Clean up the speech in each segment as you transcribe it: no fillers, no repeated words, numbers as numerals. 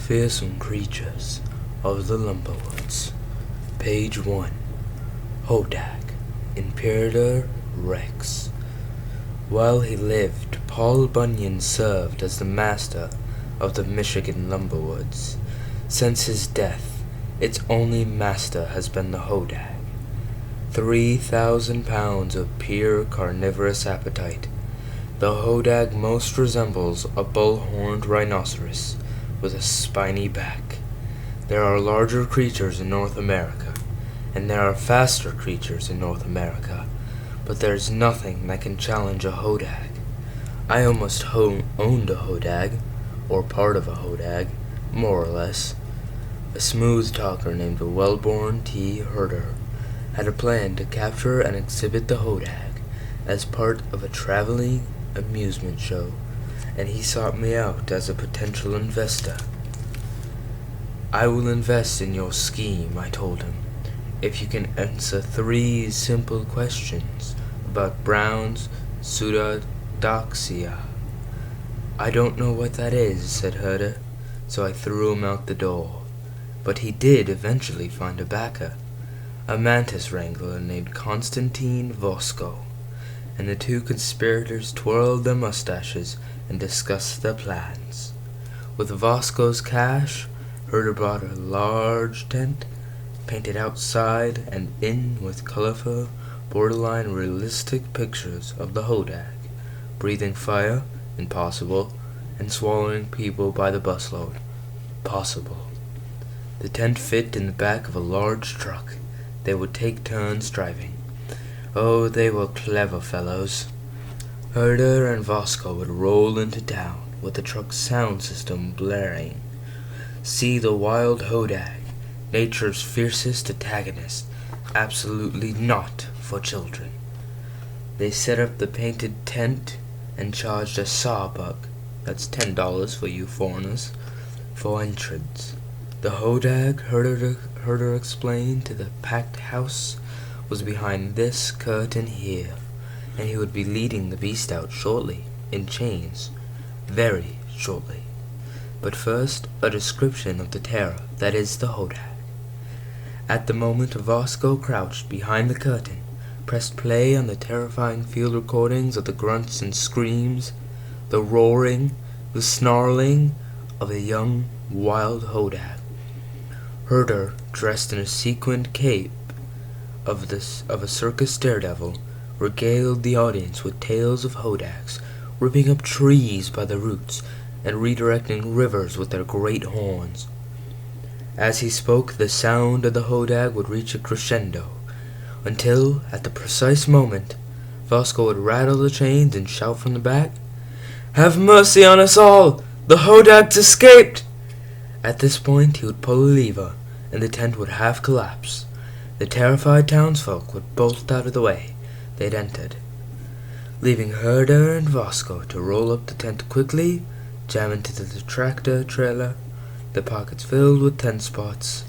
Fearsome Creatures of the Lumberwoods. Page 1. Hodag, Imperator Rex. While he lived, Paul Bunyan served as the master of the Michigan Lumberwoods. Since his death, its only master has been the Hodag. 3,000 pounds of pure carnivorous appetite. The Hodag most resembles a bull-horned rhinoceros with a spiny back. There are larger creatures in North America, and there are faster creatures in North America, but there's nothing that can challenge a Hodag. I almost owned a Hodag, or part of a Hodag, more or less. A smooth talker named Wellborn T. Herder had a plan to capture and exhibit the Hodag as part of a traveling amusement show, and he sought me out as a potential investor. "I will invest in your scheme," I told him, "if you can answer 3 simple questions about Brown's pseudodoxia." "I don't know what that is," said Herder, so I threw him out the door. But he did eventually find a backer, a mantis wrangler named Constantine Vosko, and the 2 conspirators twirled their mustaches and discussed their plans. With Vosko's cash, Herder bought a large tent, painted outside and in with colorful, borderline realistic pictures of the Hodag, breathing fire, impossible, and swallowing people by the busload, possible. The tent fit in the back of a large truck. They would take turns driving. Oh, they were clever fellows. Herder and Vosko would roll into town with the truck's sound system blaring. See the wild Hodag, nature's fiercest antagonist, absolutely not for children. They set up the painted tent and charged a sawbuck, that's $10 for you foreigners, for entrance. The Hodag, Herder explained to the packed house, was behind this curtain here, and he would be leading the beast out shortly, in chains, very shortly. But first, a description of the terror that is the Hodag. At the moment, Vosko crouched behind the curtain, pressed play on the terrifying field recordings of the grunts and screams, the roaring, the snarling of a young, wild Hodag. Herder, dressed in a sequined cape of a circus daredevil, regaled the audience with tales of Hodags, ripping up trees by the roots and redirecting rivers with their great horns. As he spoke, the sound of the Hodag would reach a crescendo, until, at the precise moment, Vosko would rattle the chains and shout from the back, "Have mercy on us all! The Hodag's escaped!" At this point, he would pull a lever, and the tent would half collapse. The terrified townsfolk would bolt out of the way they'd entered, leaving Herder and Vosko to roll up the tent quickly, jam into the tractor trailer, the pockets filled with 10 spots.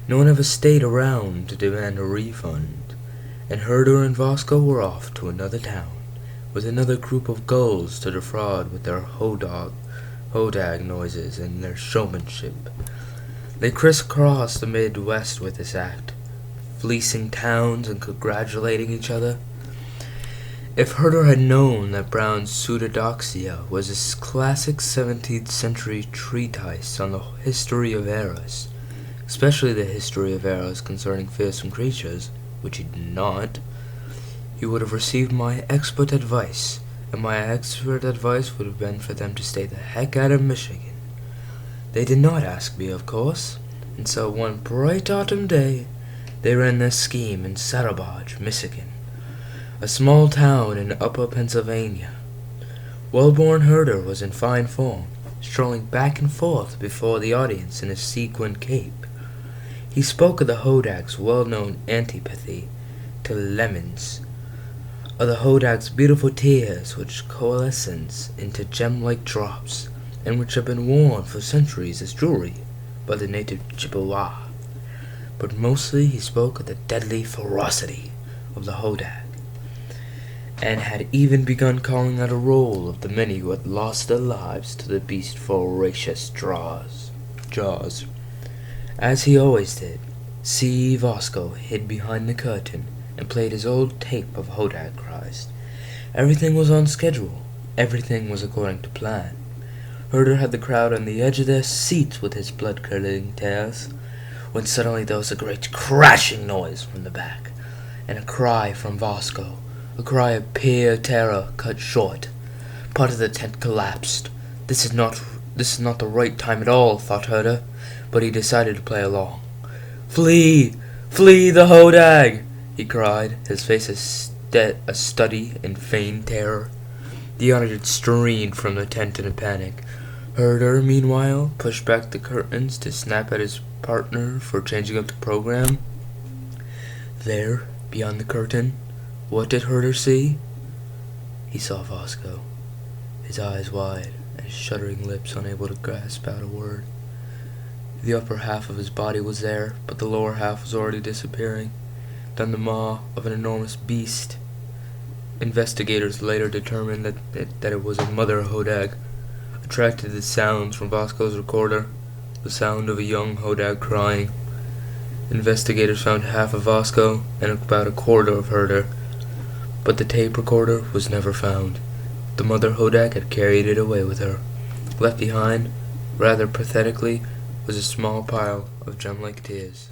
No one ever stayed around to demand a refund, and Herder and Vosko were off to another town, with another group of gulls to defraud with their Hodag noises and their showmanship. They crisscrossed the Midwest with this act, fleecing towns and congratulating each other. If Herder had known that Brown's pseudodoxia was a classic 17th century treatise on the history of eras, especially the history of eras concerning fearsome creatures, which he did not, he would have received my expert advice, and my expert advice would have been for them to stay the heck out of Michigan. They did not ask me, of course, and so one bright autumn day, they ran their scheme in Saddlebodge, Michigan, a small town in upper Pennsylvania. Wellborn Herder was in fine form, strolling back and forth before the audience in a sequined cape. He spoke of the Hodag's well-known antipathy to lemons, of the Hodag's beautiful tears which coalesce into gem-like drops, and which have been worn for centuries as jewelry by the native Chippewa. But mostly he spoke of the deadly ferocity of the Hodag, and had even begun calling out a roll of the many who had lost their lives to the beast's voracious jaws. jaws. As he always did, C. Vasco hid behind the curtain and played his old tape of Hodag cries. Everything was on schedule. Everything was according to plan. Herder had the crowd on the edge of their seats with his blood-curdling tales, when suddenly there was a great crashing noise from the back, and a cry from Vasco, a cry of pure terror cut short. Part of the tent collapsed. This is not the right time at all, thought Herder, but he decided to play along. "Flee! Flee the Hodag!" he cried, his face a study in feigned terror. The audience streamed from the tent in a panic. Herder, meanwhile, pushed back the curtains to snap at his partner for changing up the program. There, beyond the curtain, what did Herder see? He saw Vasco, his eyes wide and his shuddering lips unable to grasp out a word. The upper half of his body was there, but the lower half was already disappearing, down the maw of an enormous beast. Investigators later determined that it was a mother Hodag, attracted to the sounds from Vasco's recorder, the sound of a young Hodag crying. Investigators found half of Vasco and about a quarter of Herder, but the tape recorder was never found. The mother Hodag had carried it away with her. Left behind, rather pathetically, was a small pile of gem-like tears.